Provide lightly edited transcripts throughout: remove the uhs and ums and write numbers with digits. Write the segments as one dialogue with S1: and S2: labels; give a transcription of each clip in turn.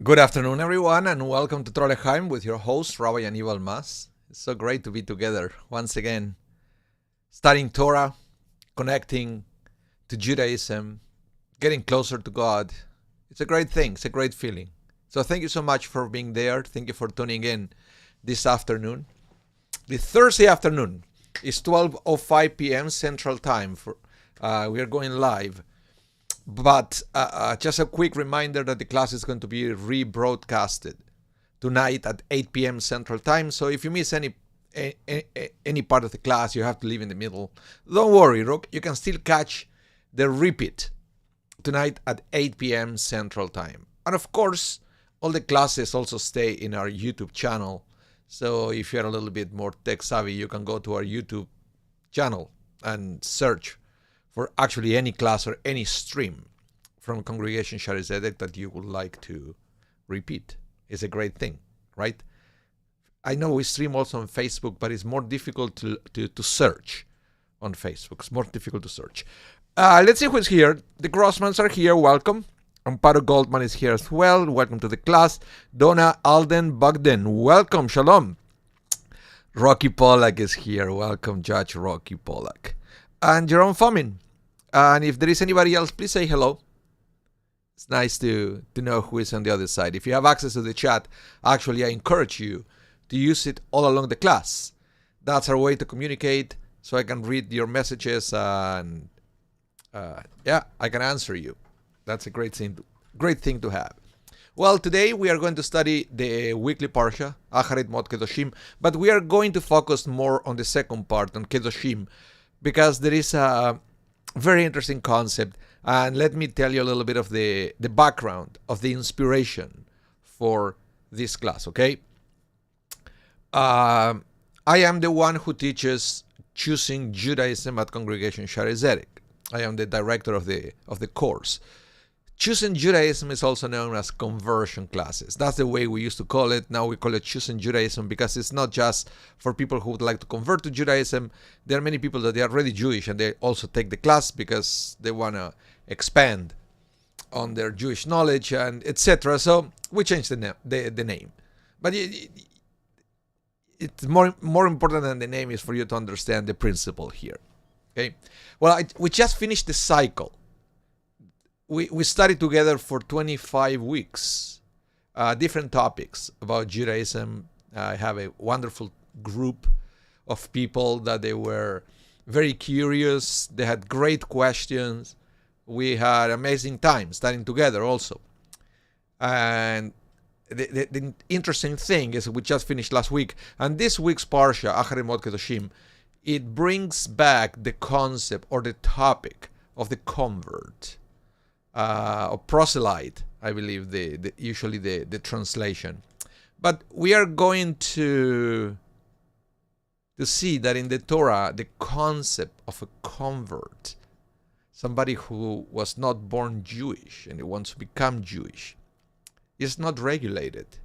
S1: Good afternoon, everyone, and welcome to Torah with your host, Rabbi Anibal. It's so great to be together once again, studying Torah, connecting to Judaism, getting closer to God. It's a great thing. It's a great feeling. So thank you so much for being there. Thank you for tuning in this afternoon. The Thursday afternoon is 12:05 p.m. Central Time. We are going live. But just a quick reminder that the class is going to be rebroadcasted tonight at 8 p.m. Central Time. So if you miss any part of the class, you have to leave in the middle. Don't worry, you can still catch the repeat tonight at 8 p.m. Central Time. And of course, all the classes also stay in our YouTube channel. So if you're a little bit more tech savvy, you can go to our YouTube channel and search for actually any class or any stream from Congregation Acharei Mot-Kedoshim that you would like to repeat. It's a great thing, right? I know we stream also on Facebook, but it's more difficult to search on Facebook. It's more difficult to search. Let's see who's here. The Grossmans are here. Welcome. Amparo Goldman is here as well. Welcome to the class. Donna Alden Bugden. Welcome. Shalom. Rocky Pollack is here. Welcome, Judge Rocky Pollack. And Jerome Fomin. And if there is anybody else, please say hello. It's nice to know who is on the other side. If you have access to the chat, actually, I encourage you to use it all along the class. That's our way to communicate, so I can read your messages and I can answer you. That's a great thing to have. Well, today we are going to study the weekly parsha, Acharei Mot-Kedoshim, but we are going to focus more on the second part, on Kedoshim, because there is a very interesting concept. And let me tell you a little bit of the background of the inspiration for this class, okay? I am the one who teaches choosing Judaism at Congregation Acharei Mot-Kedoshim. I am the director of the course. Choosing Judaism is also known as conversion classes. That's the way we used to call it. Now we call it Choosing Judaism because it's not just for people who would like to convert to Judaism. There are many people that they are already Jewish and they also take the class because they want to expand on their Jewish knowledge and etc. So we changed the name. But it's more important than the name is for you to understand the principle here. Okay. Well, we just finished the cycle. We studied together for 25 weeks, different topics about Judaism. I have a wonderful group of people that they were very curious. They had great questions. We had amazing time studying together also. And the interesting thing is we just finished last week. And this week's Parsha, Acharei Mot-Kedoshim, it brings back the concept or the topic of the convert. Or proselyte, I believe usually the translation. But we are going to see that in the Torah, the concept of a convert, somebody who was not born Jewish and wants to become Jewish, is not regulated.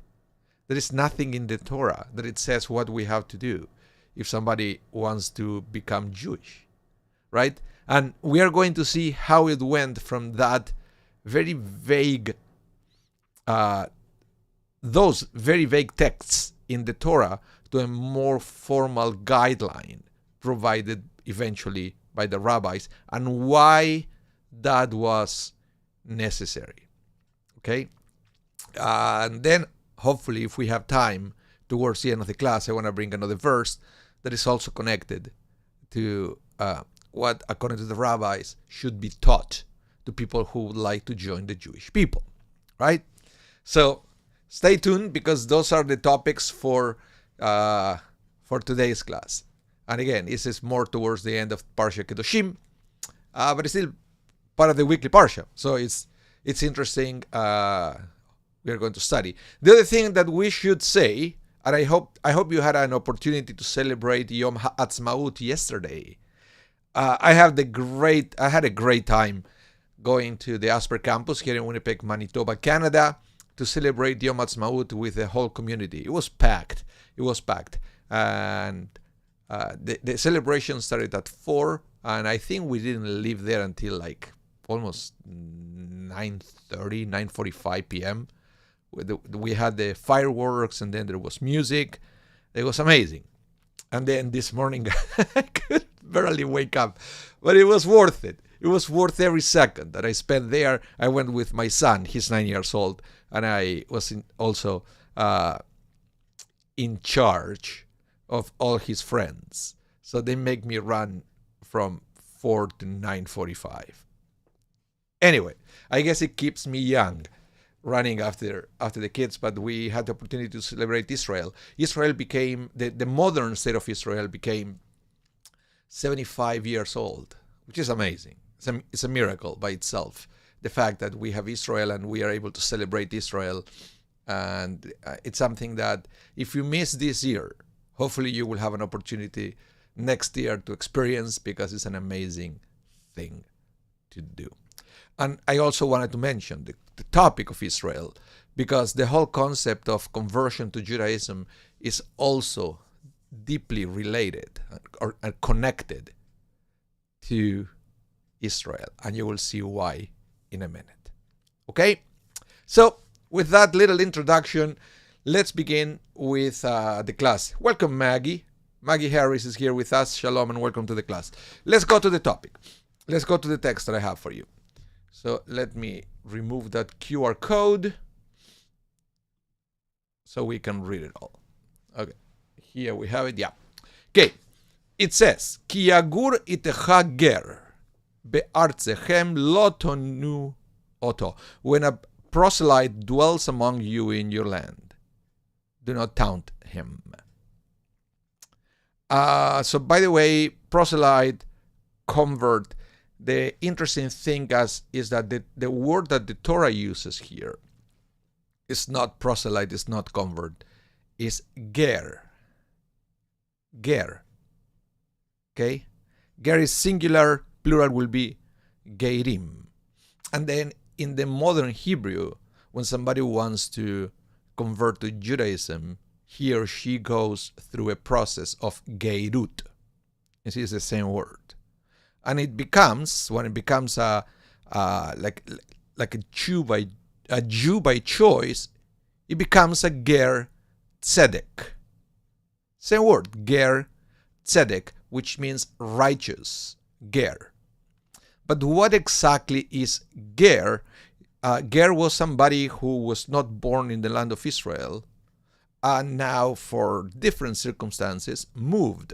S1: There is nothing in the Torah that it says what we have to do if somebody wants to become Jewish, right? And we are going to see how it went from that very vague, those very vague texts in the Torah to a more formal guideline provided eventually by the rabbis, and why that was necessary. Okay? And then, hopefully, if we have time towards the end of the class, I want to bring another verse that is also connected to what, according to the rabbis, should be taught to people who would like to join the Jewish people, right? So stay tuned because those are the topics for today's class. And again, this is more towards the end of Parsha Kedoshim, but it's still part of the weekly Parsha. So it's interesting. We are going to study. The other thing that we should say, and I hope you had an opportunity to celebrate Yom HaAtzmaut yesterday. I had a great time going to the Asper campus here in Winnipeg, Manitoba, Canada, to celebrate Yom HaAtzmaut with the whole community. It was packed. And the celebration started at 4, and I think we didn't leave there until like almost 9:45 p.m. We had the fireworks, and then there was music. It was amazing. And then this morning, I could barely wake up, but it was worth it. It was worth every second that I spent there. I went with my son. He's 9 years old, and I was also in charge of all his friends. So they make me run from 4 to 9:45. Anyway, I guess it keeps me young, running after the kids, but we had the opportunity to celebrate Israel. Israel became, the modern state of Israel became 75 years old, which is amazing. It's a miracle by itself. The fact that we have Israel and we are able to celebrate Israel. And it's something that if you miss this year, hopefully you will have an opportunity next year to experience, because it's an amazing thing to do. And I also wanted to mention the topic of Israel, because the whole concept of conversion to Judaism is also deeply related or connected to Israel. And you will see why in a minute. Okay? So, with that little introduction, let's begin with the class. Welcome, Maggie. Maggie Harris is here with us. Shalom and welcome to the class. Let's go to the topic. Let's go to the text that I have for you. So let me remove that QR code so we can read it all. Okay, here we have it. Yeah. Okay, it says, Ki yagur itecha ger be'artzechem lo tonu oto. When a proselyte dwells among you in your land, do not taunt him. So by the way, proselyte, convert, the interesting thing is that the word that the Torah uses here is not proselyte, is not convert, is ger. Ger. Okay? Ger is singular, plural will be gerim. And then in the modern Hebrew, when somebody wants to convert to Judaism, he or she goes through a process of geirut. This is the same word. And it becomes, when it becomes like a Jew by choice, it becomes a ger tzedek. Same word, ger tzedek, which means righteous, ger. But what exactly is ger? Ger was somebody who was not born in the land of Israel, and now for different circumstances moved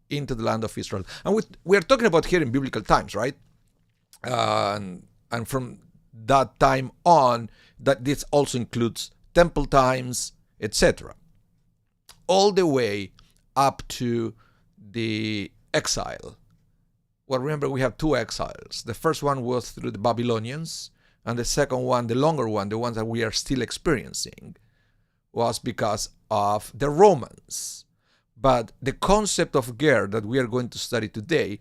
S1: into the land of Israel. And we're talking about here in biblical times, right? And from that time on, that this also includes temple times, etc. All the way up to the exile. Well, remember, we have two exiles. The first one was through the Babylonians, and the second one, the longer one, the one that we are still experiencing, was because of the Romans. But the concept of ger that we are going to study today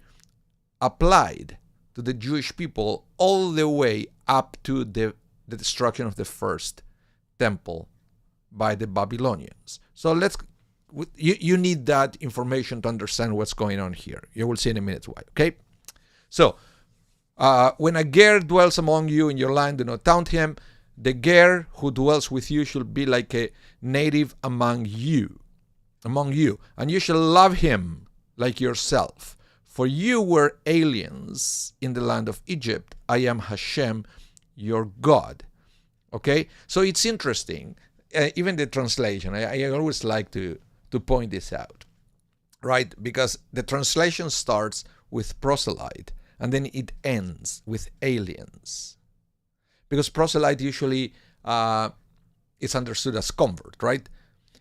S1: applied to the Jewish people all the way up to the destruction of the first temple by the Babylonians. So you need that information to understand what's going on here. You will see in a minute why, okay? So, when a ger dwells among you in your land, do not taunt him. The ger who dwells with you should be like a native among you, and you shall love him like yourself. For you were aliens in the land of Egypt. I am Hashem, your God. Okay? So it's interesting. Even the translation, I always like to point this out, right? Because the translation starts with proselyte, and then it ends with aliens. Because proselyte usually is understood as convert, right?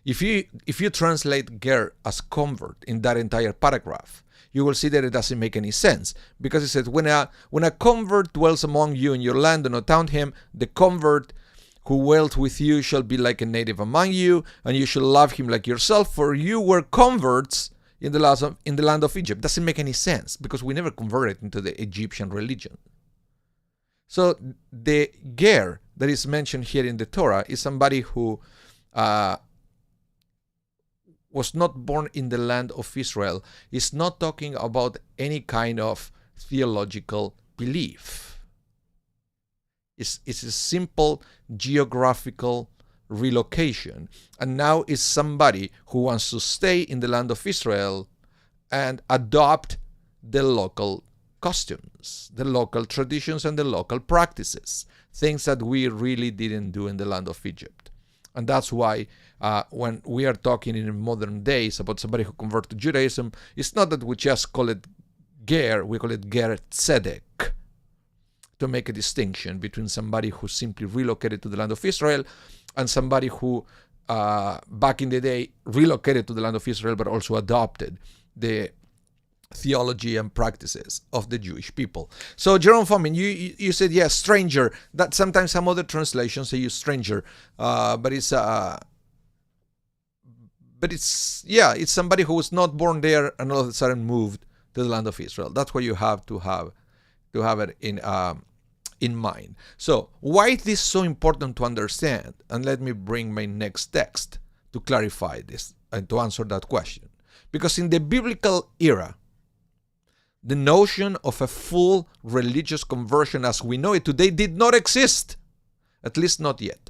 S1: If you translate ger as convert in that entire paragraph, you will see that it doesn't make any sense, because it says, when a convert dwells among you in your land, do not taunt him. The convert who dwells with you shall be like a native among you, and you shall love him like yourself, for you were converts in the land of Egypt. Doesn't make any sense, because we never converted into the Egyptian religion. So the ger that is mentioned here in the Torah is somebody who was not born in the land of Israel. Is not talking about any kind of theological belief. It's a simple geographical relocation, and now is somebody who wants to stay in the land of Israel and adopt the local customs, the local traditions, and the local practices, things that we really didn't do in the land of Egypt. And that's why when we are talking in modern days about somebody who converted to Judaism, it's not that we just call it ger, we call it ger tzedek, to make a distinction between somebody who simply relocated to the land of Israel and somebody who back in the day relocated to the land of Israel but also adopted the theology and practices of the Jewish people. So Jerome Fomin, you said yes, stranger. That sometimes some other translations say you stranger, but it's somebody who was not born there and all of a sudden moved to the land of Israel. That's what you have to have it in mind. So why is this so important to understand? And let me bring my next text to clarify this and to answer that question. Because in the biblical era, the notion of a full religious conversion as we know it today did not exist, at least not yet.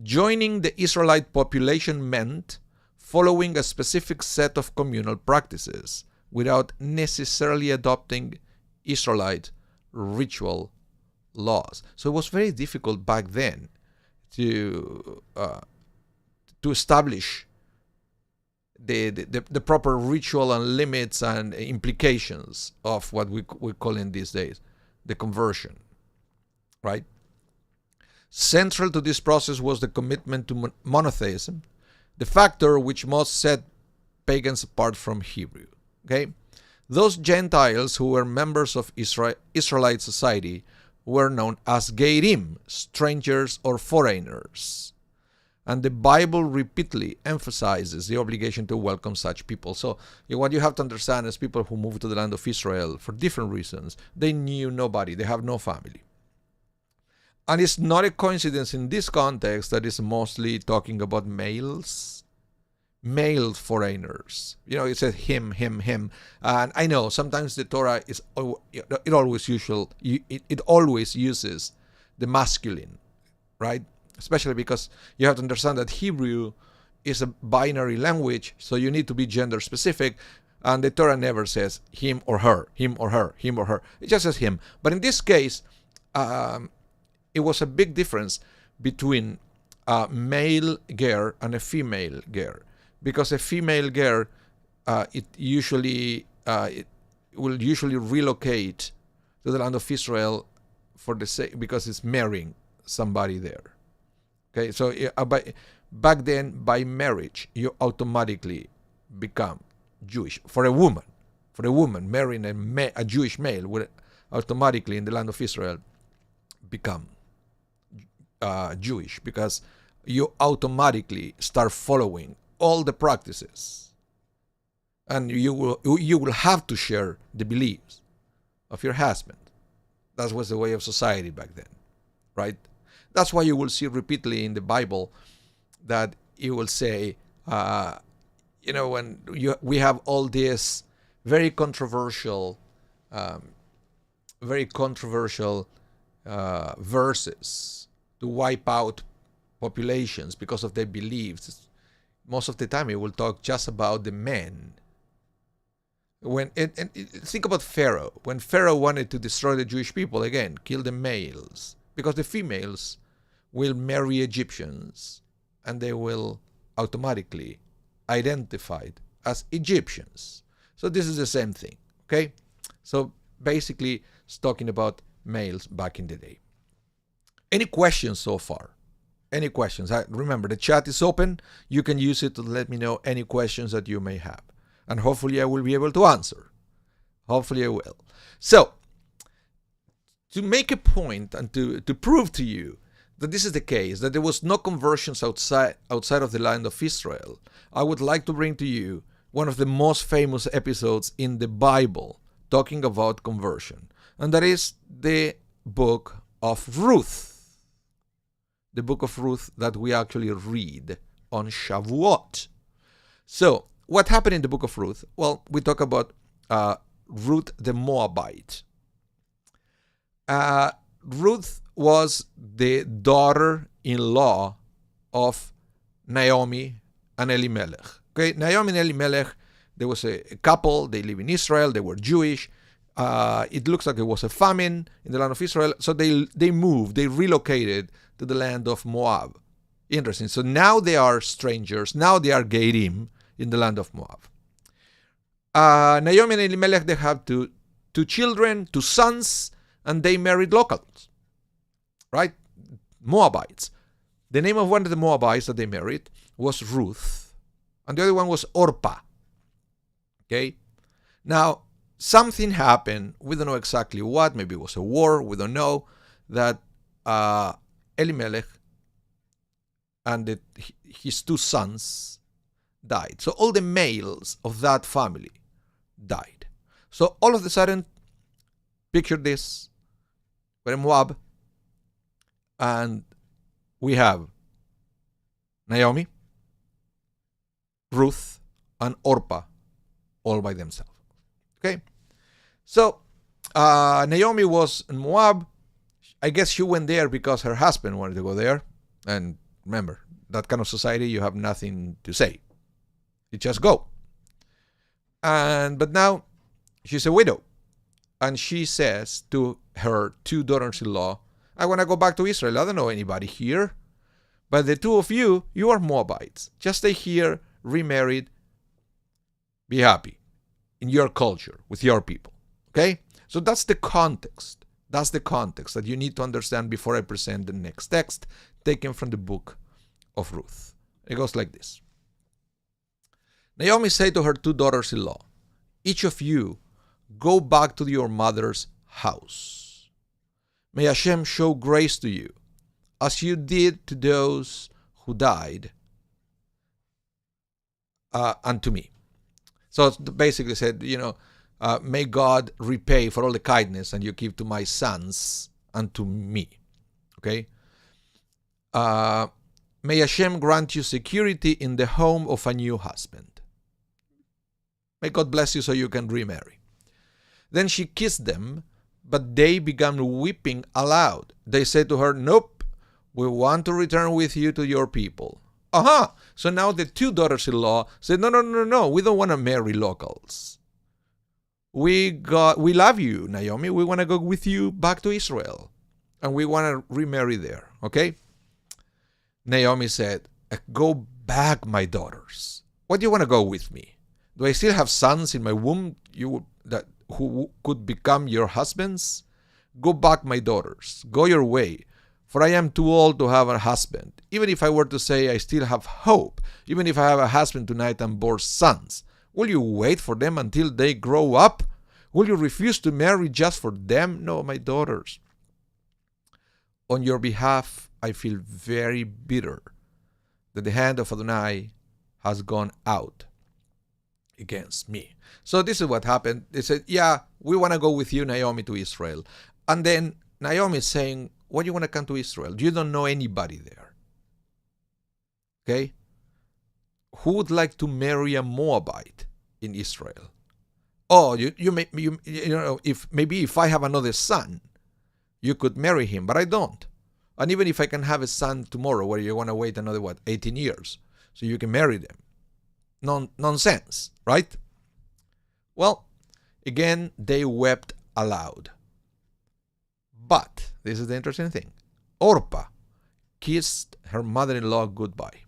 S1: Joining the Israelite population meant following a specific set of communal practices without necessarily adopting Israelite ritual laws. So it was very difficult back then to establish the proper ritual and limits and implications of what we call in these days the conversion, right? Central to this process was the commitment to monotheism, the factor which most set pagans apart from Hebrew. Okay, those Gentiles who were members of Israelite society were known as Geirim, strangers or foreigners. And the Bible repeatedly emphasizes the obligation to welcome such people. So what you have to understand is people who moved to the land of Israel for different reasons, they knew nobody, they have no family. And it's not a coincidence in this context that it's mostly talking about male foreigners. You know, it says him. And I know sometimes the Torah it always uses the masculine, right? Especially because you have to understand that Hebrew is a binary language, so you need to be gender specific, and the Torah never says him or her, him or her, him or her. It just says him. But in this case, it was a big difference between a male ger and a female ger, because a female ger it will usually relocate to the land of Israel for the sake because it's marrying somebody there. Okay, so back then, by marriage, you automatically become Jewish. For a woman marrying a Jewish male will automatically in the land of Israel become Jewish, because you automatically start following all the practices, and you will have to share the beliefs of your husband. That was the way of society back then, right? That's why you will see repeatedly in the Bible that it will say, when we have all these very controversial verses to wipe out populations because of their beliefs. Most of the time, it will talk just about the men. Think about Pharaoh. When Pharaoh wanted to destroy the Jewish people, again, kill the males, because the females will marry Egyptians and they will automatically identified as Egyptians. So this is the same thing, okay? So basically, it's talking about males back in the day. Any questions so far? Any questions? Remember, the chat is open. You can use it to let me know any questions that you may have. And hopefully I will be able to answer. Hopefully I will. So, to make a point and to prove to you that this is the case, that there was no conversions outside of the land of Israel, I would like to bring to you one of the most famous episodes in the Bible talking about conversion. And that is the book of Ruth. The book of Ruth that we actually read on Shavuot. So, what happened in the book of Ruth? Well, we talk about Ruth the Moabite. Ruth was the daughter-in-law of Naomi and Elimelech. Okay, Naomi and Elimelech, there was a couple, they live in Israel, they were Jewish. It looks like it was a famine in the land of Israel, so they moved, they relocated to the land of Moab. Interesting. So now they are strangers, now they are Gerim in the land of Moab. Naomi and Elimelech, they have two children, 2 sons, and they married locals, right? Moabites. The name of one of the Moabites that they married was Ruth, and the other one was Orpah. Okay? Now, something happened, we don't know exactly what, maybe it was a war, we don't know, that Elimelech and his 2 sons died. So all the males of that family died. So all of a sudden, picture this, we're in Moab, and we have Naomi, Ruth, and Orpah all by themselves. Okay? So Naomi was in Moab. I guess she went there because her husband wanted to go there. And remember, that kind of society, you have nothing to say. You just go. But now she's a widow. And she says to her 2 daughters-in-law, I want to go back to Israel. I don't know anybody here. But the 2 of you, you are Moabites. Just stay here, remarried, be happy in your culture, with your people. Okay? So that's the context. That's the context that you need to understand before I present the next text, taken from the book of Ruth. It goes like this. Naomi said to her 2 daughters-in-law, each of you go back to your mother's house. May Hashem show grace to you, as you did to those who died, and to me. So it basically said, may God repay for all the kindness and you give to my sons and to me. Okay? May Hashem grant you security in the home of a new husband. May God bless you so you can remarry. Then she kissed them, but they began weeping aloud. They said to her, nope, we want to return with you to your people. Aha! So now the 2 daughters-in-law said, no, we don't want to marry locals. We love you, Naomi. We want to go with you back to Israel. And we want to remarry there, okay? Naomi said, go back, my daughters. Why do you want to go with me? Do I still have sons in my womb who could become your husbands? Go back, my daughters. Go your way. For I am too old to have a husband. Even if I were to say I still have hope, even if I have a husband tonight and bore sons, will you wait for them until they grow up? Will you refuse to marry just for them? No, my daughters. On your behalf, I feel very bitter that the hand of Adonai has gone out against me. So this is what happened. They said, yeah, we want to go with you, Naomi, to Israel. And then Naomi is saying, why do you want to come to Israel? You don't know anybody there. Okay? Who would like to marry a Moabite in Israel? Oh, if I have another son, you could marry him, but I don't. And even if I can have a son tomorrow, where you want to wait another 18 years, so you can marry them. Nonsense, right? Well, again, they wept aloud. But, this is the interesting thing, Orpah kissed her mother-in-law goodbye.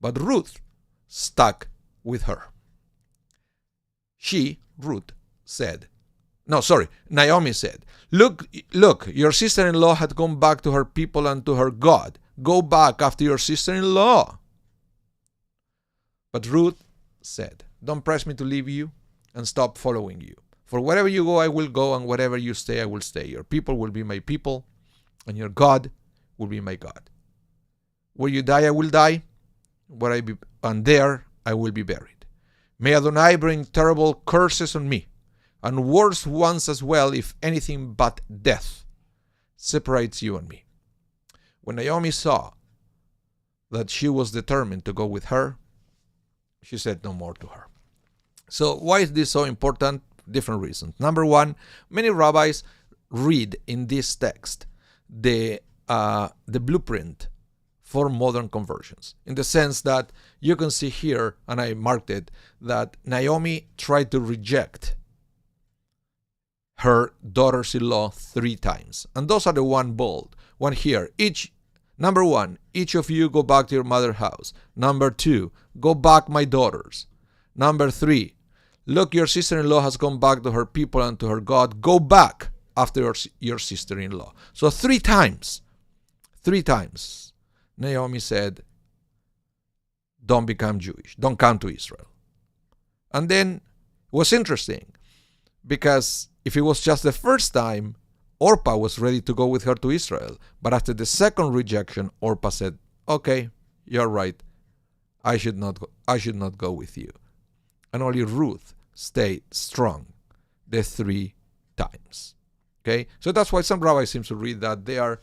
S1: But Ruth stuck with her. Naomi said, Look, your sister-in-law had gone back to her people and to her God. Go back after your sister-in-law. But Ruth said, don't press me to leave you and stop following you. For wherever you go, I will go, and wherever you stay, I will stay. Your people will be my people, and your God will be my God. Where you die, I will die, and there I will be buried. May Adonai bring terrible curses on me, and worse ones as well, if anything but death separates you and me. When Naomi saw that she was determined to go with her, she said no more to her. So why is this so important? Different reasons. Number one, many rabbis read in this text the blueprint for modern conversions, in the sense that you can see here, and I marked it, that Naomi tried to reject her daughters-in-law 3 times. And those are the one bold. One here. Number 1, each of you go back to your mother's house. Number 2, go back, my daughters. Number 3, look, your sister-in-law has gone back to her people and to her God. Go back after your sister-in-law. So 3 times. 3 times. Naomi said, don't become Jewish. Don't come to Israel. And then it was interesting, because if it was just the first time, Orpah was ready to go with her to Israel. But after the second rejection, Orpah said, okay, you're right. I should not go with you. And only Ruth stayed strong the 3 times. Okay? So that's why some rabbis seem to read that they are.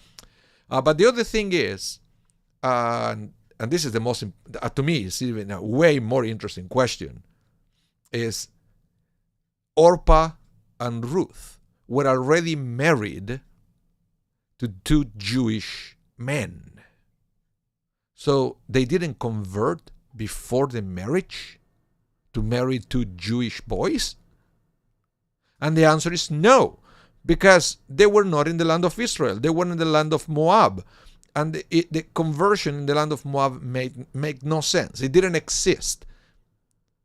S1: But the other thing is, and this is the most, to me, it's even a way more interesting question, is Orpah and Ruth were already married to 2 Jewish men. So they didn't convert before the marriage to marry 2 Jewish boys? And the answer is no, because they were not in the land of Israel. They were in the land of Moab. And the conversion in the land of Moab made no sense. It didn't exist.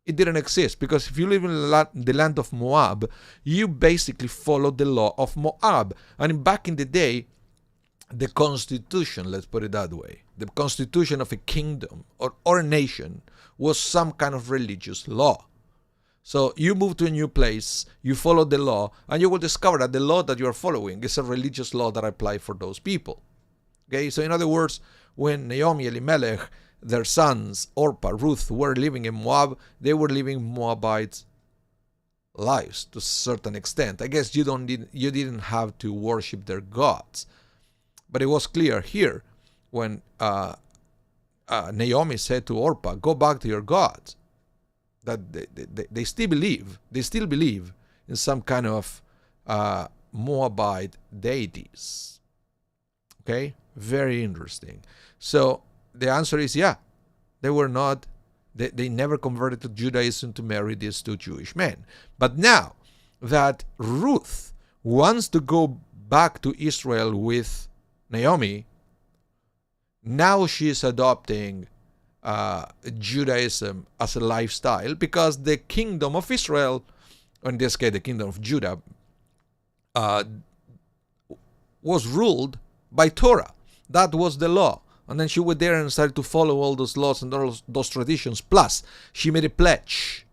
S1: It didn't exist, because if you live in the land of Moab, you basically follow the law of Moab. And back in the day, the constitution, let's put it that way, the constitution of a kingdom or a nation was some kind of religious law. So you move to a new place, you follow the law, and you will discover that the law that you are following is a religious law that applies for those people. Okay, so in other words, when Naomi, Elimelech, their sons, Orpah, Ruth, were living in Moab, they were living Moabite lives to a certain extent. I guess you didn't have to worship their gods. But it was clear here when Naomi said to Orpah, go back to your gods, that they still believe in some kind of Moabite deities. Okay, very interesting. So the answer is yeah, they were not, they never converted to Judaism to marry these 2 Jewish men. But now that Ruth wants to go back to Israel with Naomi, now she's adopting Judaism as a lifestyle, because the kingdom of Israel, in this case the kingdom of Judah, was ruled by Torah. That was the law. And then she went there and started to follow all those laws and those traditions. Plus, she made a pledge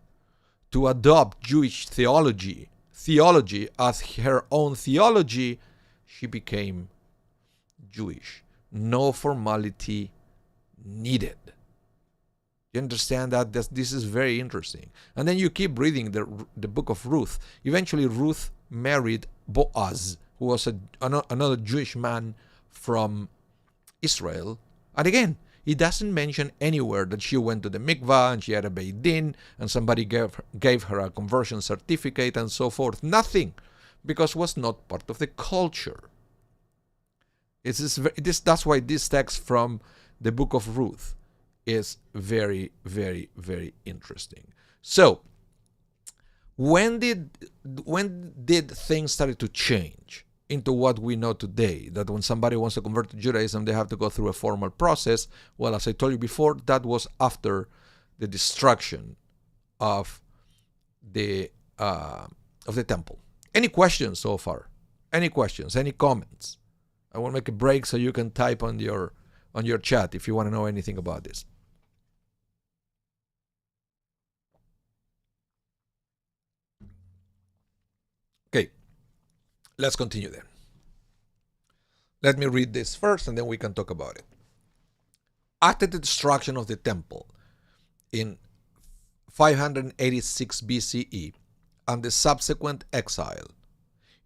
S1: to adopt Jewish theology as her own theology. She became Jewish. No formality needed. You understand that? This is very interesting. And then you keep reading the book of Ruth. Eventually, Ruth married Boaz, who was another Jewish man from Israel. And again, it doesn't mention anywhere that she went to the mikvah and she had a Beit Din and somebody gave her a conversion certificate and so forth. Nothing, because it was not part of the culture. That's why this text from the book of Ruth is very, very, very interesting. So, when did things started to change into what we know today, that when somebody wants to convert to Judaism, they have to go through a formal process? Well, as I told you before, that was after the destruction of the temple. Any questions so far? Any questions? Any comments? I will make a break so you can type on your chat if you want to know anything about this. Okay, let's continue then. Let me read this first and then we can talk about it. After the destruction of the temple in 586 BCE and the subsequent exile,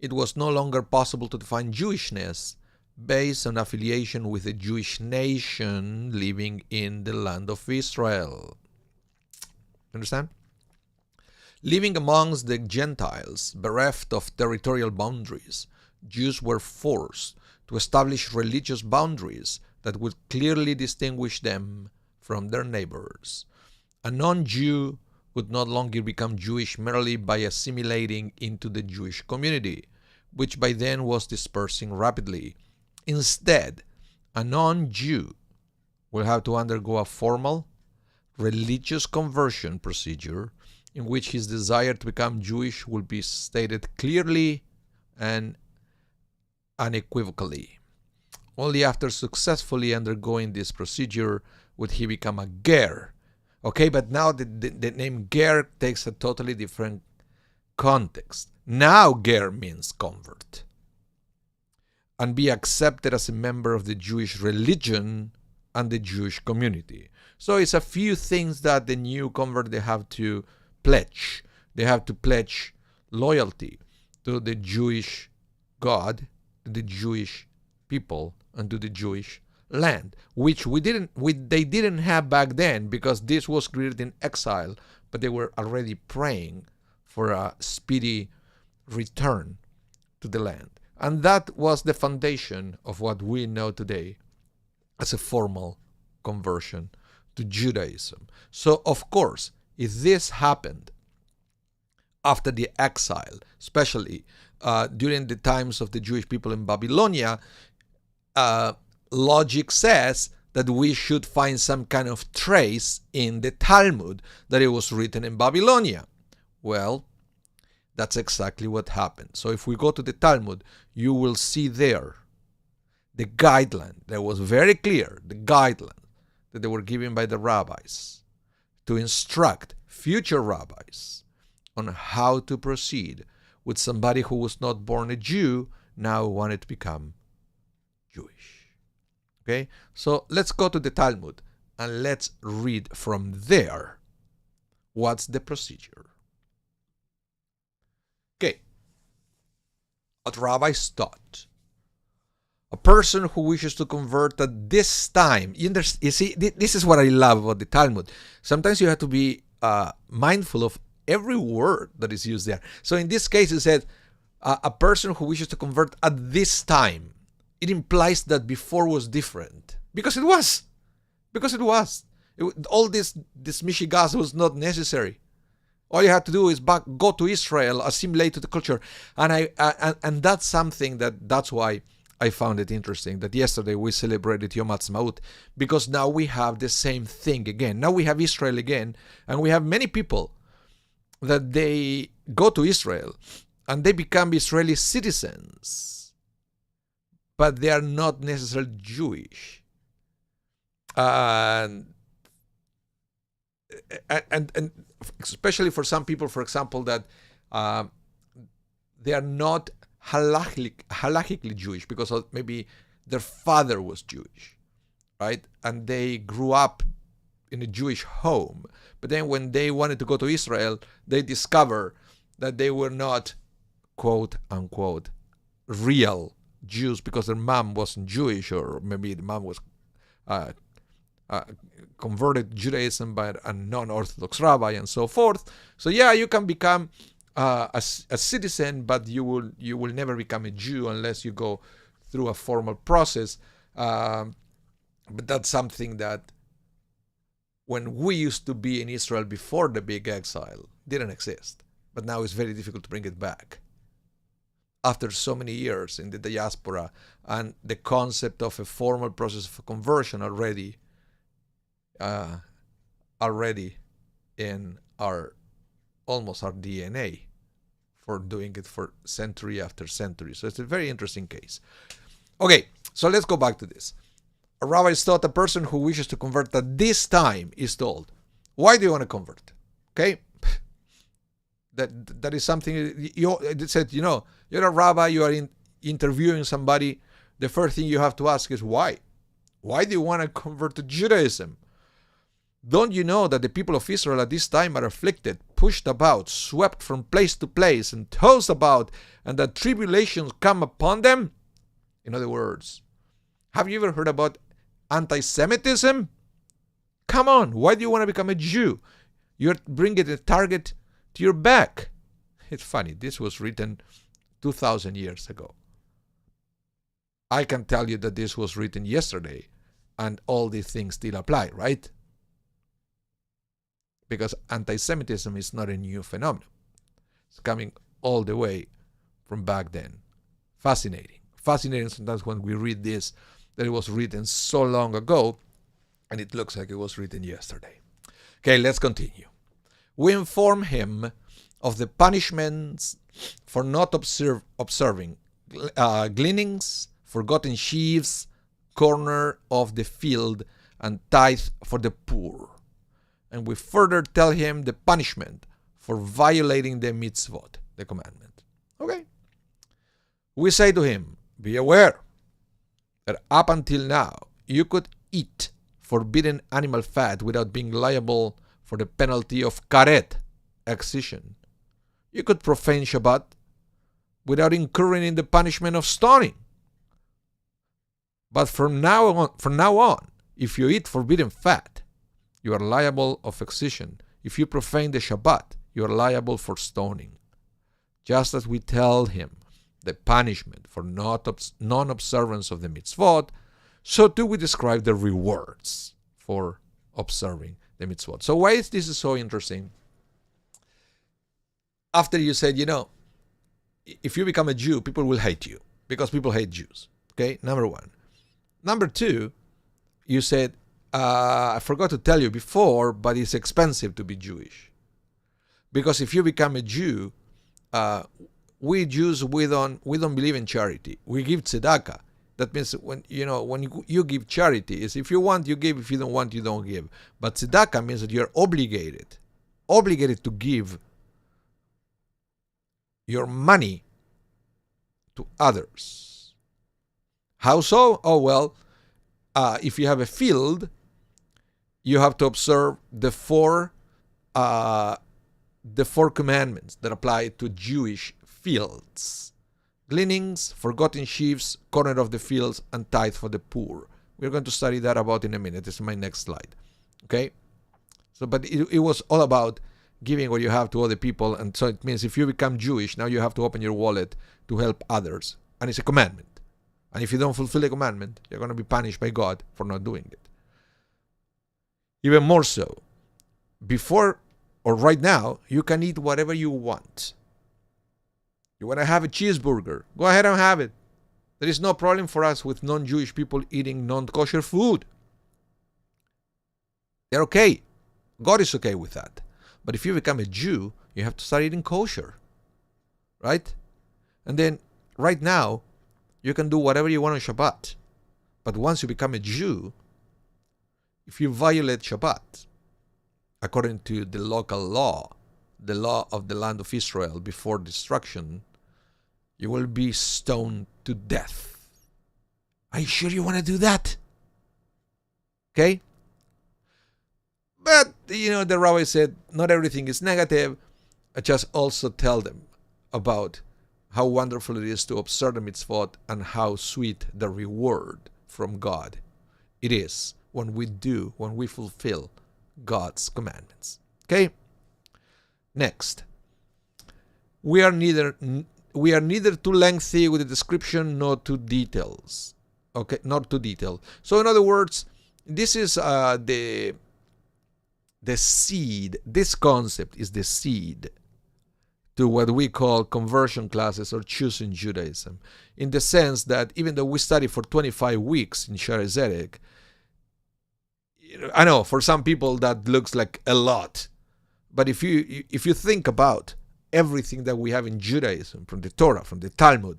S1: it was no longer possible to define Jewishness based on affiliation with a Jewish nation living in the land of Israel. Understand? Living amongst the Gentiles, bereft of territorial boundaries, Jews were forced to establish religious boundaries that would clearly distinguish them from their neighbors. A non-Jew would no longer become Jewish merely by assimilating into the Jewish community, which by then was dispersing rapidly. Instead, a non-Jew will have to undergo a formal religious conversion procedure in which his desire to become Jewish will be stated clearly and unequivocally. Only after successfully undergoing this procedure would he become a ger. Okay, but now the name ger takes a totally different context. Now ger means convert. And be accepted as a member of the Jewish religion and the Jewish community. So it's a few things that the new convert, they have to pledge. They have to pledge loyalty to the Jewish God, to the Jewish people, and to the Jewish land, which they didn't have back then, because this was created in exile, but they were already praying for a speedy return to the land. And that was the foundation of what we know today as a formal conversion to Judaism. So, of course, if this happened after the exile, especially during the times of the Jewish people in Babylonia, logic says that we should find some kind of trace in the Talmud that it was written in Babylonia. Well, that's exactly what happened. So if we go to the Talmud, you will see there the guideline that was very clear, the guideline that they were given by the rabbis to instruct future rabbis on how to proceed with somebody who was not born a Jew, now wanted to become Jewish. Okay, so let's go to the Talmud and let's read from there what's the procedure. Okay, what rabbis taught. A person who wishes to convert at this time, you see, this is what I love about the Talmud. Sometimes you have to be mindful of every word that is used there. So in this case, it said, a person who wishes to convert at this time. It implies that before was different. Because it was. All this mishigas was not necessary. All you have to do is go to Israel, assimilate to the culture. And that's something that's why I found it interesting that yesterday we celebrated Yom Ha'atzmaut, because now we have the same thing again. Now we have Israel again, and we have many people that they go to Israel and they become Israeli citizens, but they are not necessarily Jewish. And especially for some people, for example, that they are not halachically Jewish because maybe their father was Jewish, right? And they grew up in a Jewish home. But then when they wanted to go to Israel, they discover that they were not, quote unquote, real Jews because their mom wasn't Jewish, or maybe the mom was converted to Judaism by a non-Orthodox rabbi and so forth. So yeah, you can become a citizen, but you will never become a Jew unless you go through a formal process. But that's something that when we used to be in Israel before the big exile didn't exist. But now it's very difficult to bring it back. After so many years in the diaspora, and the concept of a formal process of conversion already in almost our DNA, for doing it for century after century. So it's a very interesting case. Okay, so let's go back to this. A rabbi taught a person who wishes to convert at this time is told, why do you want to convert? Okay, that is something it said, you're a rabbi, you are interviewing somebody. The first thing you have to ask is why? Why do you want to convert to Judaism? Don't you know that the people of Israel at this time are afflicted, pushed about, swept from place to place, and tossed about, and that tribulations come upon them? In other words, have you ever heard about anti-Semitism? Come on, why do you want to become a Jew? You're bringing a target to your back. It's funny, this was written 2,000 years ago. I can tell you that this was written yesterday, and all these things still apply, right? Because anti-Semitism is not a new phenomenon. It's coming all the way from back then. Fascinating. Fascinating sometimes when we read this, that it was written so long ago, and it looks like it was written yesterday. Okay, let's continue. We inform him of the punishments for not observing gleanings, forgotten sheaves, corner of the field, and tithe for the poor. And we further tell him the punishment for violating the mitzvot, the commandment. Okay. We say to him, be aware that up until now, you could eat forbidden animal fat without being liable for the penalty of karet, excision. You could profane Shabbat without incurring in the punishment of stoning. But from now on, if you eat forbidden fat, you are liable of excision. If you profane the Shabbat, you are liable for stoning. Just as we tell him the punishment for non-observance of the mitzvot, so too we describe the rewards for observing the mitzvot. So why is this so interesting? After you said, if you become a Jew, people will hate you because people hate Jews. Okay, number one. Number two, you said, I forgot to tell you before, but it's expensive to be Jewish. Because if you become a Jew, we Jews, we don't believe in charity. We give tzedakah. That means when you give charity, is if you want, you give. If you don't want, you don't give. But tzedakah means that you're obligated to give your money to others. How so? Oh, well, if you have a field, you have to observe the four commandments that apply to Jewish fields. Gleanings, forgotten sheaves, corner of the fields, and tithe for the poor. We're going to study that about in a minute. This is my next slide. Okay? So, but it was all about giving what you have to other people. And so it means if you become Jewish, now you have to open your wallet to help others. And it's a commandment. And if you don't fulfill the commandment, you're going to be punished by God for not doing it. Even more so, before or right now, you can eat whatever you want. You want to have a cheeseburger, go ahead and have it. There is no problem for us with non-Jewish people eating non-kosher food. They're okay. God is okay with that. But if you become a Jew, you have to start eating kosher. Right? And then, right now, you can do whatever you want on Shabbat. But once you become a Jew, if you violate Shabbat, according to the local law, the law of the land of Israel before destruction, you will be stoned to death. Are you sure you want to do that? Okay? But, the rabbi said, not everything is negative. I just also tell them about how wonderful it is to observe the mitzvot and how sweet the reward from God it is when we fulfill God's commandments. Okay? Next. We are neither too lengthy with the description nor too details. Okay, not too detailed. So in other words, this is the seed. This concept is the seed to what we call conversion classes or choosing Judaism, in the sense that even though we study for 25 weeks in Shaarei Zedek, I know for some people that looks like a lot, but if you think about everything that we have in Judaism, from the Torah, from the Talmud,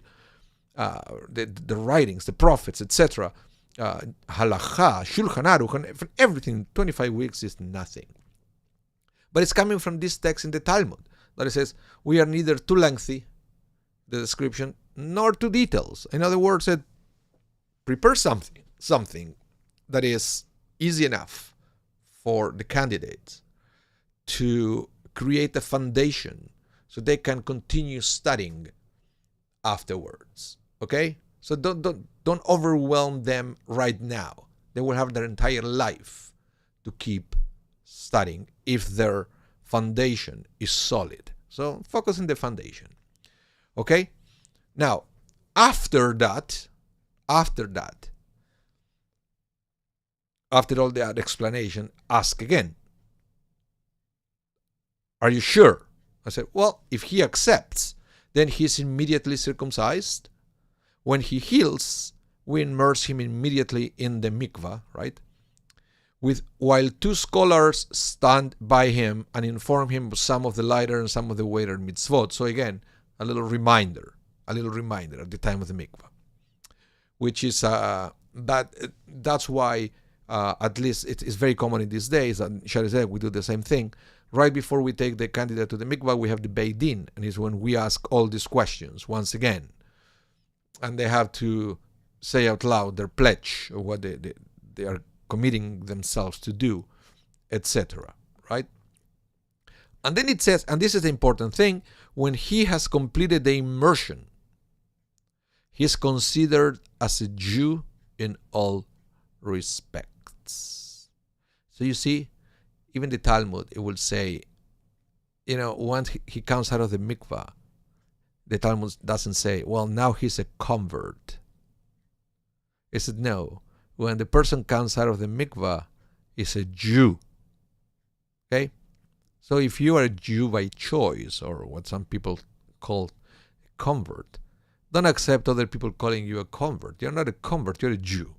S1: the writings, the prophets, etc., Halakha, Shulchan Aruch, everything, 25 weeks is nothing. But it's coming from this text in the Talmud that it says, we are neither too lengthy, the description, nor too details. In other words, prepare something that is easy enough for the candidates to create a foundation so they can continue studying afterwards. Okay? So don't overwhelm them right now. They will have their entire life to keep studying if their foundation is solid. So focus on the foundation. Okay? Now, after that, after all that explanation, ask again, are you sure? I said, well, if he accepts, then he's immediately circumcised. When he heals, we immerse him immediately in the mikvah, right? While 2 scholars stand by him and inform him of some of the lighter and some of the weighter mitzvot. So again, a little reminder at the time of the mikvah, which is that's why at least it is very common in these days. And Shari said we do the same thing. Right before we take the candidate to the mikvah, we have the Beit Din, and it's when we ask all these questions once again, and they have to say out loud their pledge of what they are committing themselves to do, etc. Right? And then it says, and this is the important thing, when he has completed the immersion, he is considered as a Jew in all respects. So you see, even the Talmud, it will say, once he comes out of the mikvah, the Talmud doesn't say, well, now he's a convert. It said, no, when the person comes out of the mikvah, he's a Jew. Okay? So if you are a Jew by choice, or what some people call a convert, don't accept other people calling you a convert. You're not a convert, you're a Jew.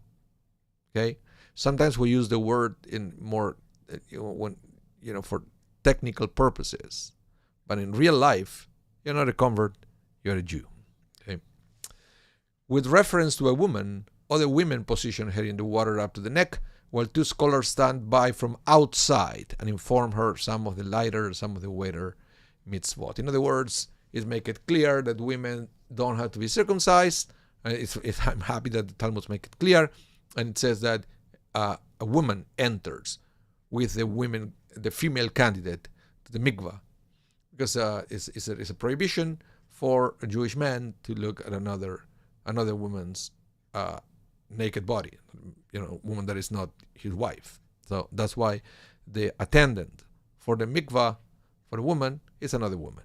S1: Okay? Sometimes we use the word in more, for technical purposes. But in real life, you're not a convert, you're a Jew. Okay? With reference to a woman, other women position her in the water up to the neck, while 2 scholars stand by from outside and inform her some of the lighter, some of the weighter mitzvot. In other words, it make it clear that women don't have to be circumcised. I'm happy that the Talmud make it clear, and it says that a woman enters with the female candidate to the mikvah, because it's a prohibition for a Jewish man to look at another woman's naked body, woman that is not his wife. So that's why the attendant for the mikvah for a woman is another woman.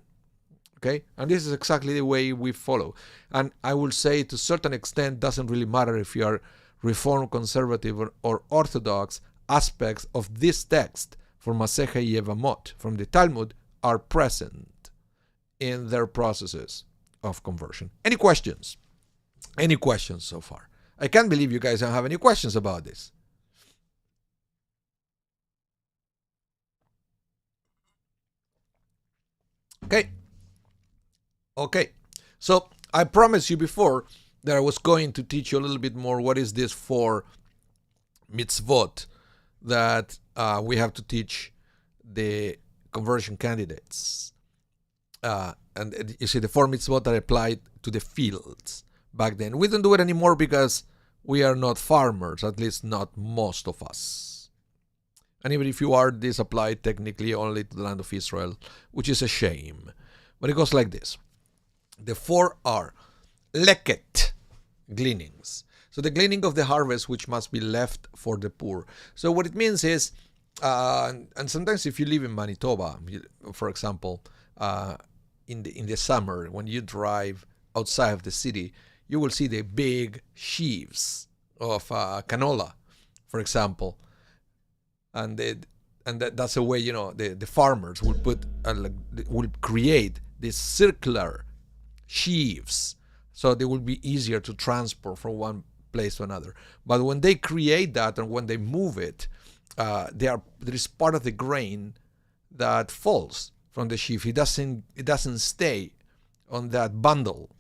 S1: Okay, and this is exactly the way we follow. And I will say, to a certain extent, doesn't really matter if you are Reform, Conservative, or Orthodox. Aspects of this text from Masechet Yevamot, from the Talmud, are present in their processes of conversion. Any questions? Any questions so far? I can't believe you guys don't have any questions about this. Okay. So I promised you before that I was going to teach you a little bit more what is this 4 mitzvot that we have to teach the conversion candidates. And you see, the 4 mitzvot that applied to the fields back then. We don't do it anymore because we are not farmers, at least not most of us. And even if you are, this applied technically only to the land of Israel, which is a shame. But it goes like this. The 4 are leket, gleanings. So the gleaning of the harvest, which must be left for the poor. So what it means is, and sometimes if you live in Manitoba, for example, in the summer, when you drive outside of the city, you will see the big sheaves of canola, for example. And that's a way, the farmers will create these circular sheaves, so they will be easier to transport from one place to another. But when they create that and when they move it, there is part of the grain that falls from the sheaf. It doesn't stay on that bundle,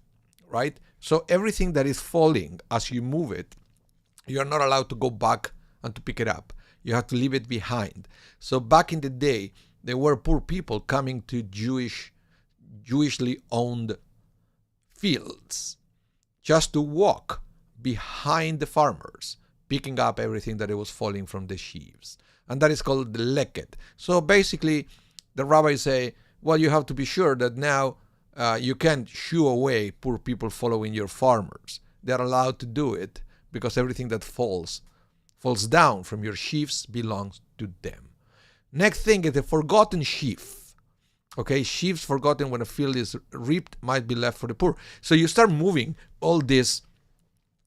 S1: right? So everything that is falling as you move it, you are not allowed to go back and to pick it up. You have to leave it behind. So back in the day, there were poor people coming to Jewishly owned fields just to walk behind the farmers, picking up everything that it was falling from the sheaves. And that is called the leket. So basically, the rabbis say, well, you have to be sure that now you can't shoo away poor people following your farmers. They're allowed to do it because everything that falls down from your sheaves belongs to them. Next thing is the forgotten sheaf. Okay, sheaves forgotten when a field is reaped might be left for the poor. So you start moving all these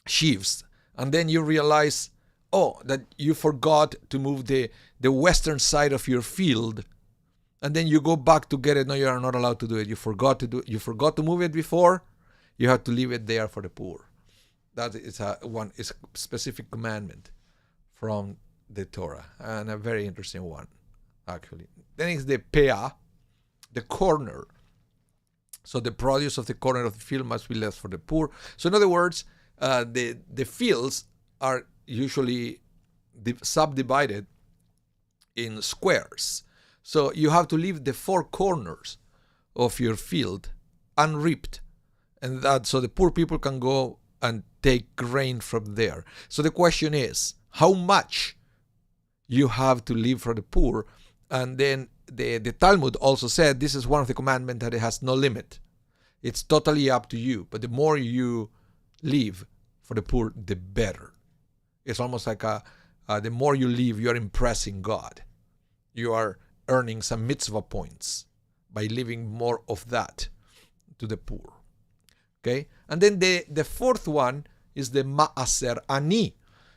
S1: sheaves, and then you realize, that you forgot to move the western side of your field, and then you go back to get it. No, you are not allowed to do it. You forgot to do it. You forgot to move it before. You have to leave it there for the poor. That is a specific commandment from the Torah, and a very interesting one, actually. Then it's the peah, the corner. So the produce of the corner of the field must be left for the poor. So in other words, the fields are usually subdivided in squares. So you have to leave the four corners of your field unreaped, and that so the poor people can go and take grain from there. So the question is, how much you have to leave for the poor? And then the Talmud also said this is one of the commandments that it has no limit. It's totally up to you. But the more you leave for the poor, the better. It's almost like the more you leave, you're impressing God. You are earning some mitzvah points by leaving more of that to the poor. Okay? And then the fourth one is the Ma'aser Ani,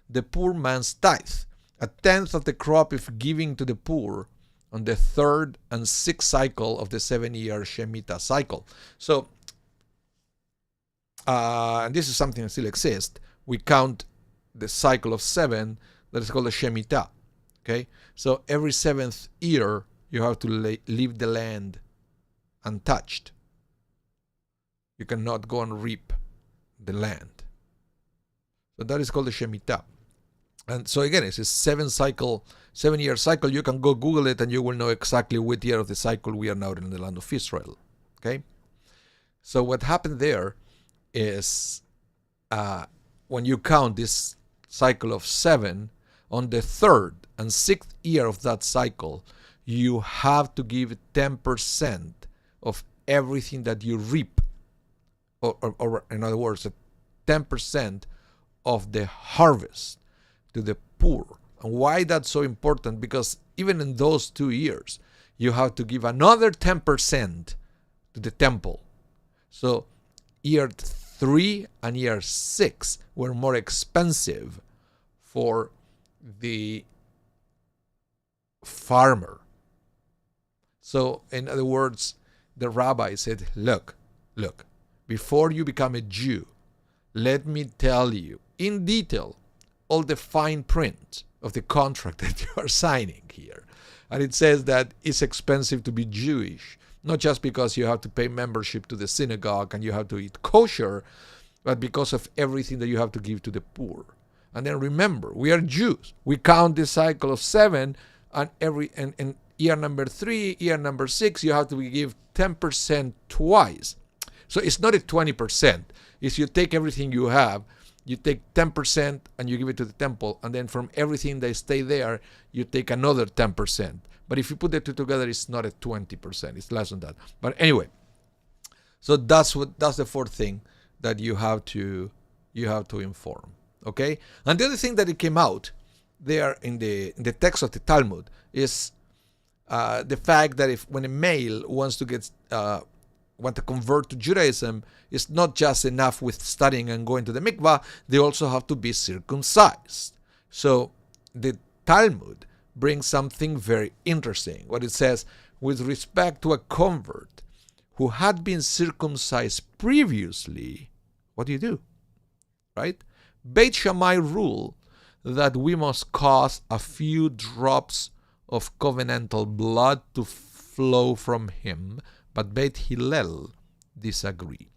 S1: the poor man's tithe. A tenth of the crop if giving to the poor on the third and sixth cycle of the 7-year Shemitah cycle. So, and this is something that still exists. We count the cycle of 7, that is called a Shemitah. Okay? So every 7th year, you have to leave the land untouched. You cannot go and reap the land. So that is called the Shemitah. And so again, it's a 7-year cycle. You can go Google it and you will know exactly what year of the cycle we are now in the land of Israel. Okay? So what happened there is when you count this cycle of 7, on the 3rd and 6th year of that cycle, you have to give 10% of everything that you reap. Or in other words, 10% of the harvest to the poor. And why that's so important? Because even in those 2 years, you have to give another 10% to the temple. So year 3 and year 6 were more expensive for the farmer. So in other words, the rabbi said, look, before you become a Jew, let me tell you in detail all the fine print of the contract that you are signing here. And it says that it's expensive to be Jewish, not just because you have to pay membership to the synagogue and you have to eat kosher, but because of everything that you have to give to the poor. And then remember, we are Jews. We count the cycle of 7, and in year number 3, year number 6, you have to give 10% twice. So it's not a 20%. It's you take everything you have, you take 10% and you give it to the temple, and then from everything that stay there, you take another 10%. But if you put the two together, it's not a 20%. It's less than that. But anyway, so that's the fourth thing that you have to inform. Okay? And the other thing that it came out there in the text of the Talmud is the fact that when a male wants to convert to Judaism, it's not just enough with studying and going to the mikvah, they also have to be circumcised. So the Talmud brings something very interesting. What it says, with respect to a convert who had been circumcised previously, what do you do? Right? Beit Shammai rule that we must cause a few drops of covenantal blood to flow from him, but Beit Hillel disagree.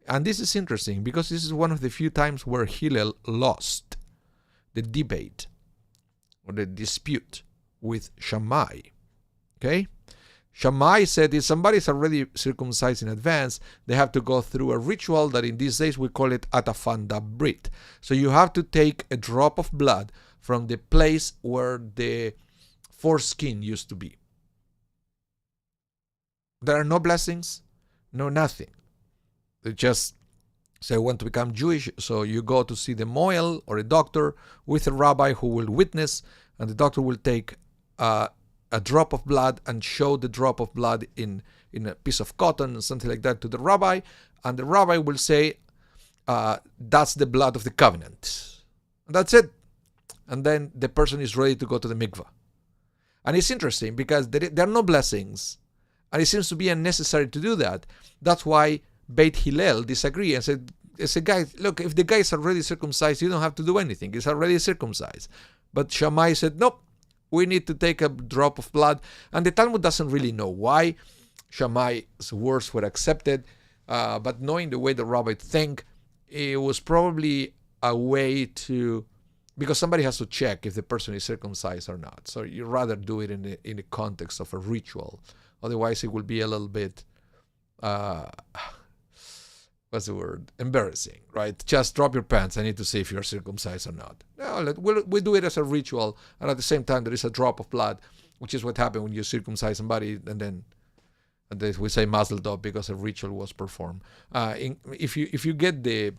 S1: And this is interesting because this is one of the few times where Hillel lost the debate or the dispute with Shammai. Okay? Shammai said if somebody is already circumcised in advance, they have to go through a ritual that in these days we call it atafanda brit. So you have to take a drop of blood from the place where the foreskin used to be. There are no blessings, no nothing. They just say, I want to become Jewish, so you go to see the moel or a doctor with a rabbi who will witness, and the doctor will take a drop of blood and show the drop of blood in a piece of cotton or something like that to the rabbi, and the rabbi will say, that's the blood of the covenant. And that's it. and then the person is ready to go to the mikvah. And it's interesting because there are no blessings, and it seems to be unnecessary to do that. That's why Beit Hillel disagree and said, guys, look, if the guy is already circumcised, you don't have to do anything. He's already circumcised. But Shammai said, nope, we need to take a drop of blood. And the Talmud doesn't really know why Shammai's words were accepted. But knowing the way the rabbis think, it was probably a way to, because somebody has to check if the person is circumcised or not. So you rather do it in the context of a ritual. Otherwise, it will be a little bit, what's the word? Embarrassing, right? Just drop your pants. I need to see if you're circumcised or not. No, we do it as a ritual, and at the same time, there is a drop of blood, which is what happened when you circumcise somebody, and then we say mazel tov because a ritual was performed. If you get the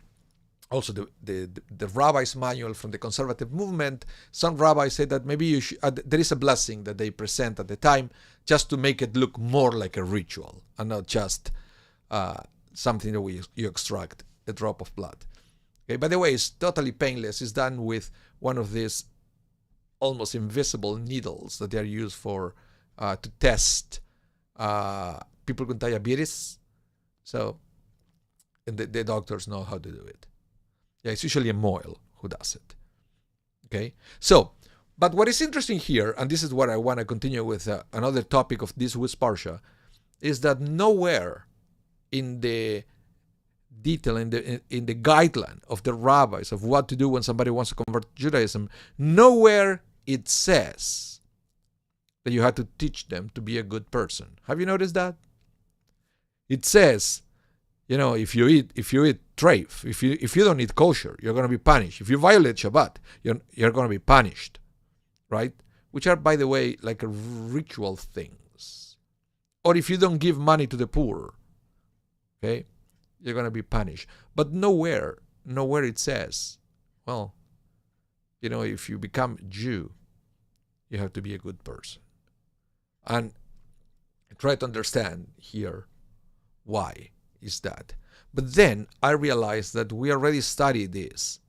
S1: rabbi's manual from the conservative movement, some rabbis say that maybe you should, there is a blessing that they present at the time just to make it look more like a ritual and not just something that you extract a drop of blood. Okay, by the way, it's totally painless. It's done with one of these almost invisible needles that they are used for to test people with diabetes. So, and the doctors know how to do it. Yeah, it's usually a mohel who does it. Okay, so, but what is interesting here, and this is what I want to continue with another topic of this week's Parsha, is that nowhere in the detail, in the guideline of the rabbis of what to do when somebody wants to convert to Judaism, nowhere it says that you have to teach them to be a good person. Have you noticed that? It says, if you eat treif, if you don't eat kosher, you're going to be punished. If you violate Shabbat, you're going to be punished, right? Which are, by the way, like ritual things. Or if you don't give money to the poor, okay, you're going to be punished. But nowhere it says, well, if you become Jew, you have to be a good person. And try to understand here why is that. But then I realized that we already studied this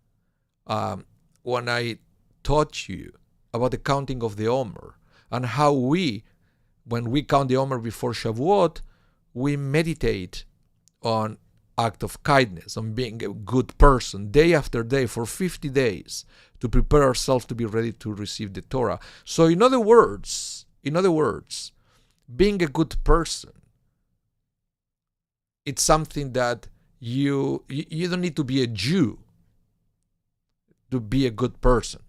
S1: when I taught you about the counting of the Omer and how when we count the Omer before Shavuot, we meditate on act of kindness, on being a good person day after day for 50 days to prepare ourselves to be ready to receive the Torah. So in other words, being a good person, it's something that you don't need to be a Jew to be a good person.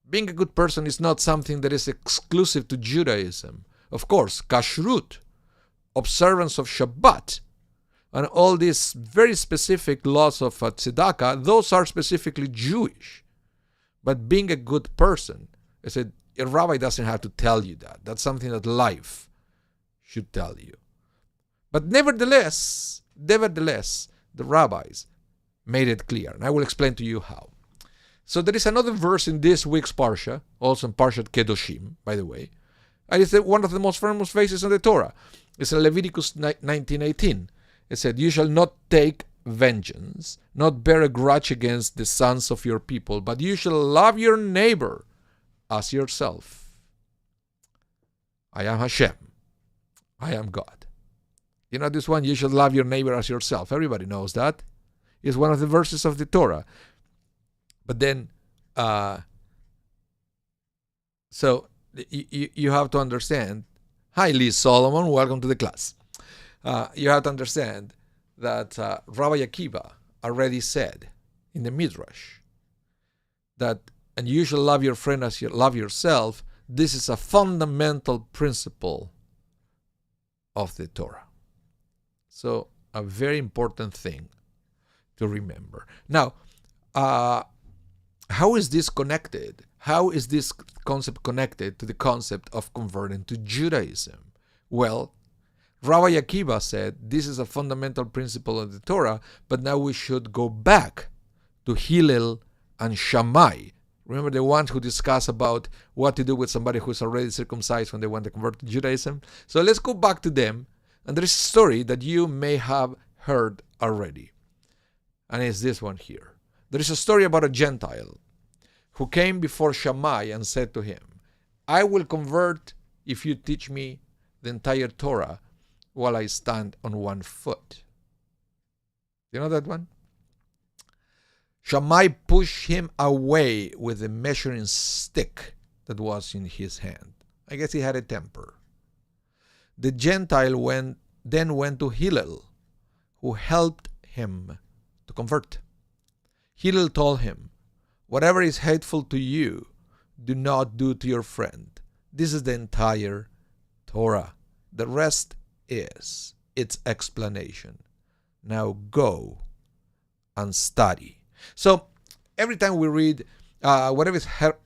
S1: Being a good person is not something that is exclusive to Judaism. Of course, kashrut, observance of Shabbat, and all these very specific laws of tzedakah, those are specifically Jewish. But being a good person, I said, a rabbi doesn't have to tell you that. That's something that life should tell you. But nevertheless, the rabbis made it clear. And I will explain to you how. So there is another verse in this week's Parsha, also in Parshat Kedoshim, by the way. And it's one of the most famous verses in the Torah. It's in Leviticus 19:18. It said, "You shall not take vengeance, not bear a grudge against the sons of your people, but you shall love your neighbor as yourself. I am Hashem. I am God." You know this one, you shall love your neighbor as yourself. Everybody knows that. It's one of the verses of the Torah. But then, so you have to understand. Hi, Liz Solomon. Welcome to the class. You have to understand that Rabbi Akiva already said in the Midrash that, and you shall love your friend as you love yourself. This is a fundamental principle of the Torah. So a very important thing to remember. Now, how is this connected? How is this concept connected to the concept of converting to Judaism? Well, Rabbi Akiva said this is a fundamental principle of the Torah, but now we should go back to Hillel and Shammai. Remember the ones who discuss about what to do with somebody who's already circumcised when they want to convert to Judaism? So let's go back to them. And there is a story that you may have heard already. And it's this one here. There is a story about a Gentile who came before Shammai and said to him, I will convert if you teach me the entire Torah while I stand on one foot. You know that one? Shammai pushed him away with the measuring stick that was in his hand. I guess he had a temper. The Gentile then went to Hillel, who helped him to convert. Hillel told him, whatever is hateful to you, do not do to your friend. This is the entire Torah. The rest is its explanation. Now go and study. So every time we read, whatever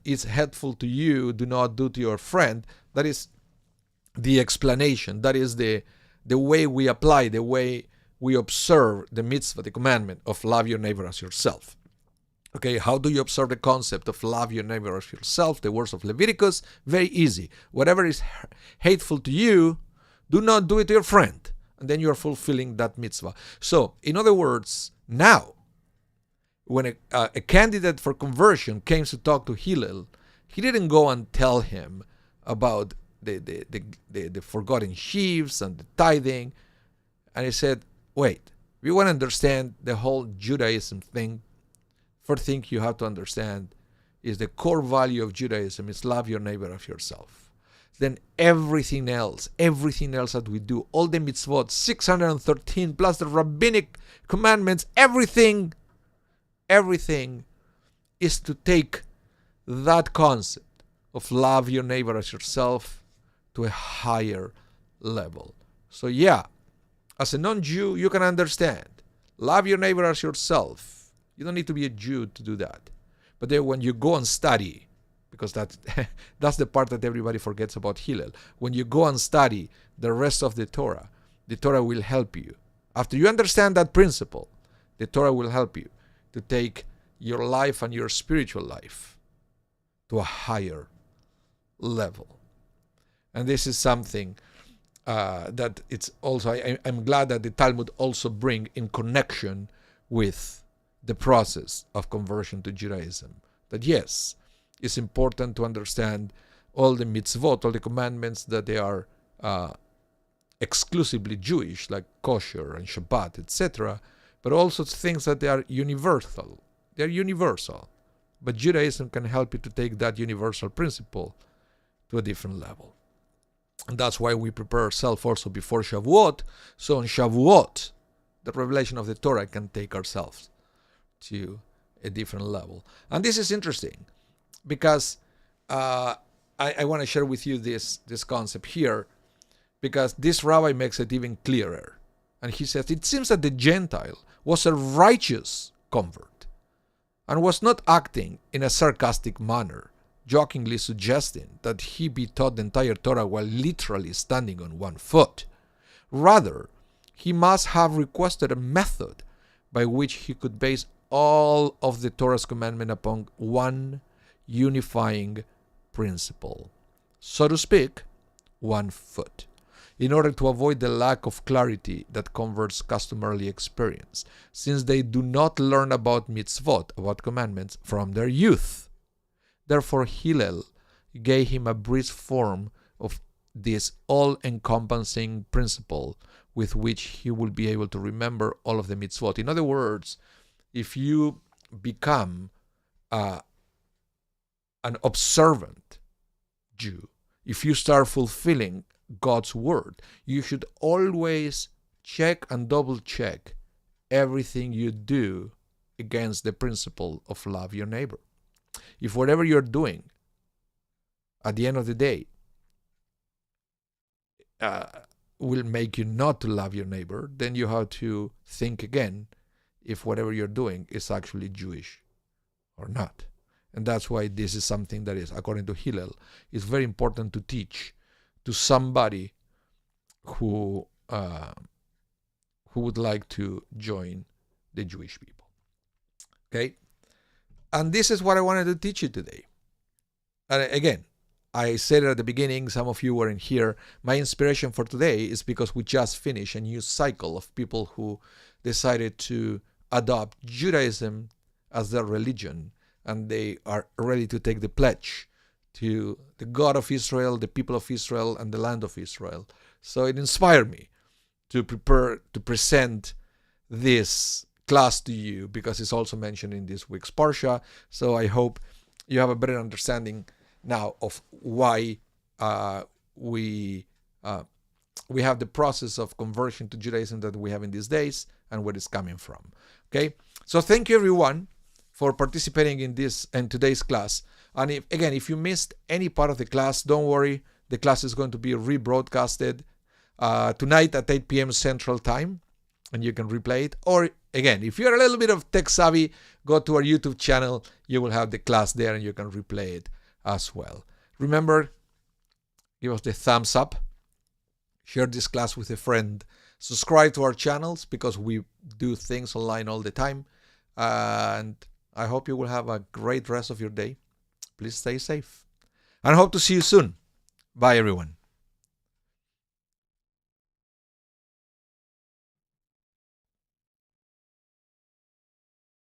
S1: is hateful to you, do not do to your friend, that is the explanation. That is the way we apply, the way we observe the mitzvah, the commandment of love your neighbor as yourself. Okay, how do you observe the concept of love your neighbor as yourself? The words of Leviticus, very easy. Whatever is hateful to you, do not do it to your friend. And then you are fulfilling that mitzvah. So, in other words, now, when a candidate for conversion came to talk to Hillel, he didn't go and tell him about the forgotten sheaves and the tithing. And he said, wait, we want to understand the whole Judaism thing. First thing you have to understand is the core value of Judaism is love your neighbor as yourself. Then everything else that we do, all the mitzvot, 613 plus the rabbinic commandments, everything is to take that concept of love your neighbor as yourself to a higher level. So yeah, as a non-Jew, you can understand. Love your neighbor as yourself. You don't need to be a Jew to do that. But then when you go and study, because that's the part that everybody forgets about Hillel. When you go and study the rest of the Torah will help you. After you understand that principle, the Torah will help you to take your life and your spiritual life to a higher level. And this is something that it's also, I'm glad that the Talmud also bring in connection with the process of conversion to Judaism. That yes, it's important to understand all the mitzvot, all the commandments that they are exclusively Jewish, like kosher and Shabbat, etc., but also things that they are universal. They're universal. But Judaism can help you to take that universal principle to a different level. And that's why we prepare ourselves also before Shavuot. So on Shavuot, the revelation of the Torah can take ourselves to a different level. And this is interesting because I want to share with you this concept here, because this rabbi makes it even clearer. And he says, it seems that the Gentile was a righteous convert and was not acting in a sarcastic manner, jokingly suggesting that he be taught the entire Torah while literally standing on one foot. Rather, he must have requested a method by which he could base all of the Torah's commandment upon one unifying principle. So to speak, 1 foot, in order to avoid the lack of clarity that converts customarily experience, since they do not learn about mitzvot, about commandments, from their youth. Therefore, Hillel gave him a brief form of this all-encompassing principle with which he will be able to remember all of the mitzvot. In other words, if you become an observant Jew, if you start fulfilling God's word, you should always check and double check everything you do against the principle of love your neighbor. If whatever you're doing at the end of the day will make you not to love your neighbor, then you have to think again if whatever you're doing is actually Jewish or not. And that's why this is something that is, according to Hillel, is very important to teach to somebody who would like to join the Jewish people. Okay? And this is what I wanted to teach you today. And again, I said it at the beginning, some of you weren't here. My inspiration for today is because we just finished a new cycle of people who decided to adopt Judaism as their religion and they are ready to take the pledge to the God of Israel, the people of Israel, and the land of Israel. So it inspired me to prepare to present this class to you, because it's also mentioned in this week's Parsha. So I hope you have a better understanding now of why we have the process of conversion to Judaism that we have in these days and where it's coming from. Okay, so thank you everyone for participating in today's class. And if you missed any part of the class, don't worry. The class is going to be rebroadcasted tonight at 8 p.m. Central Time, and you can replay it. Or again, if you're a little bit of tech savvy, go to our YouTube channel. You will have the class there, and you can replay it as well. Remember, give us the thumbs up. Share this class with a friend. Subscribe to our channels, because we do things online all the time. And I hope you will have a great rest of your day. Please stay safe. And I hope to see you soon. Bye, everyone.